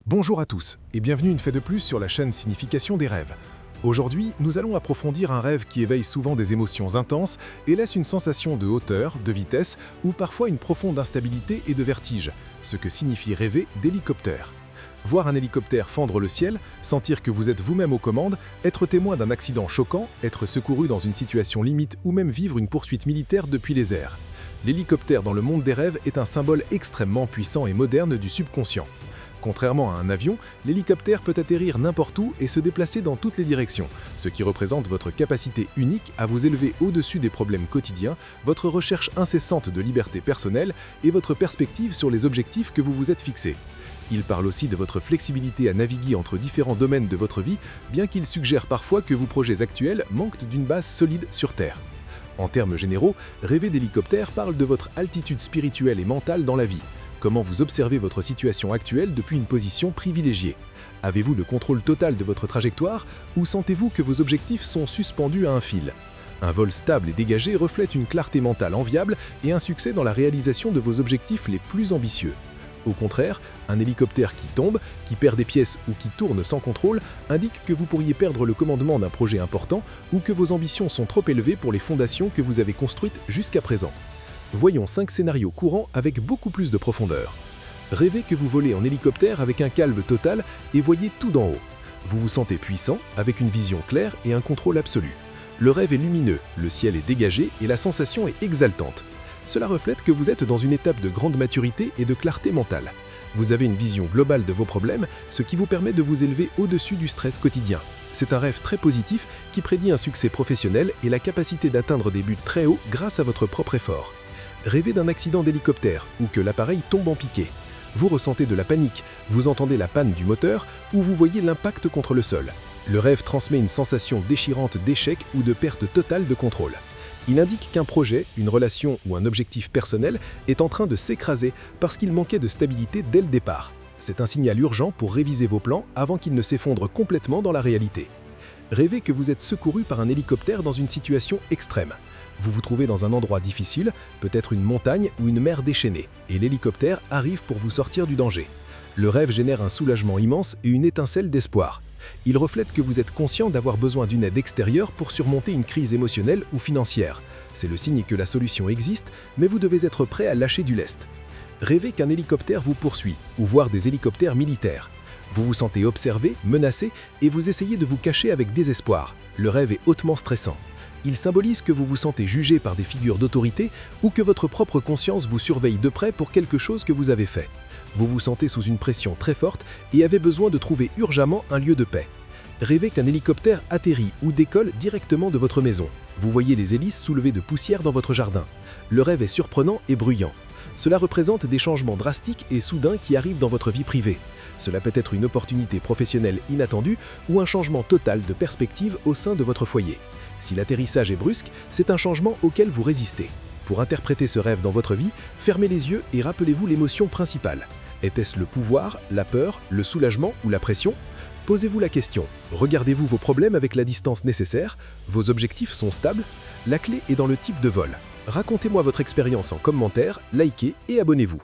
Bonjour à tous et bienvenue une fois de plus sur la chaîne Signification des rêves. Aujourd'hui, nous allons approfondir un rêve qui éveille souvent des émotions intenses et laisse une sensation de hauteur, de vitesse ou parfois une profonde instabilité et de vertige, ce que signifie rêver d'hélicoptère. Voir un hélicoptère fendre le ciel, sentir que vous êtes vous-même aux commandes, être témoin d'un accident choquant, être secouru dans une situation limite ou même vivre une poursuite militaire depuis les airs. L'hélicoptère dans le monde des rêves est un symbole extrêmement puissant et moderne du subconscient. Contrairement à un avion, l'hélicoptère peut atterrir n'importe où et se déplacer dans toutes les directions, ce qui représente votre capacité unique à vous élever au-dessus des problèmes quotidiens, votre recherche incessante de liberté personnelle et votre perspective sur les objectifs que vous vous êtes fixés. Il parle aussi de votre flexibilité à naviguer entre différents domaines de votre vie, bien qu'il suggère parfois que vos projets actuels manquent d'une base solide sur Terre. En termes généraux, rêver d'hélicoptère parle de votre altitude spirituelle et mentale dans la vie. Comment vous observez votre situation actuelle depuis une position privilégiée? Avez-vous le contrôle total de votre trajectoire ou sentez-vous que vos objectifs sont suspendus à un fil? Un vol stable et dégagé reflète une clarté mentale enviable et un succès dans la réalisation de vos objectifs les plus ambitieux. Au contraire, un hélicoptère qui tombe, qui perd des pièces ou qui tourne sans contrôle indique que vous pourriez perdre le commandement d'un projet important ou que vos ambitions sont trop élevées pour les fondations que vous avez construites jusqu'à présent. Voyons 5 scénarios courants avec beaucoup plus de profondeur. Rêvez que vous volez en hélicoptère avec un calme total et voyez tout d'en haut. Vous vous sentez puissant, avec une vision claire et un contrôle absolu. Le rêve est lumineux, le ciel est dégagé et la sensation est exaltante. Cela reflète que vous êtes dans une étape de grande maturité et de clarté mentale. Vous avez une vision globale de vos problèmes, ce qui vous permet de vous élever au-dessus du stress quotidien. C'est un rêve très positif qui prédit un succès professionnel et la capacité d'atteindre des buts très hauts grâce à votre propre effort. Rêvez d'un accident d'hélicoptère ou que l'appareil tombe en piqué. Vous ressentez de la panique, vous entendez la panne du moteur ou vous voyez l'impact contre le sol. Le rêve transmet une sensation déchirante d'échec ou de perte totale de contrôle. Il indique qu'un projet, une relation ou un objectif personnel est en train de s'écraser parce qu'il manquait de stabilité dès le départ. C'est un signal urgent pour réviser vos plans avant qu'ils ne s'effondrent complètement dans la réalité. Rêvez que vous êtes secouru par un hélicoptère dans une situation extrême. Vous vous trouvez dans un endroit difficile, peut-être une montagne ou une mer déchaînée, et l'hélicoptère arrive pour vous sortir du danger. Le rêve génère un soulagement immense et une étincelle d'espoir. Il reflète que vous êtes conscient d'avoir besoin d'une aide extérieure pour surmonter une crise émotionnelle ou financière. C'est le signe que la solution existe, mais vous devez être prêt à lâcher du lest. Rêvez qu'un hélicoptère vous poursuit, ou voir des hélicoptères militaires. Vous vous sentez observé, menacé, et vous essayez de vous cacher avec désespoir. Le rêve est hautement stressant. Il symbolise que vous vous sentez jugé par des figures d'autorité ou que votre propre conscience vous surveille de près pour quelque chose que vous avez fait. Vous vous sentez sous une pression très forte et avez besoin de trouver urgemment un lieu de paix. Rêvez qu'un hélicoptère atterrit ou décolle directement de votre maison. Vous voyez les hélices soulevées de poussière dans votre jardin. Le rêve est surprenant et bruyant. Cela représente des changements drastiques et soudains qui arrivent dans votre vie privée. Cela peut être une opportunité professionnelle inattendue ou un changement total de perspective au sein de votre foyer. Si l'atterrissage est brusque, c'est un changement auquel vous résistez. Pour interpréter ce rêve dans votre vie, fermez les yeux et rappelez-vous l'émotion principale. Était-ce le pouvoir, la peur, le soulagement ou la pression? Posez-vous la question. Regardez-vous vos problèmes avec la distance nécessaire? Vos objectifs sont stables? La clé est dans le type de vol. Racontez-moi votre expérience en commentaire, likez et abonnez-vous.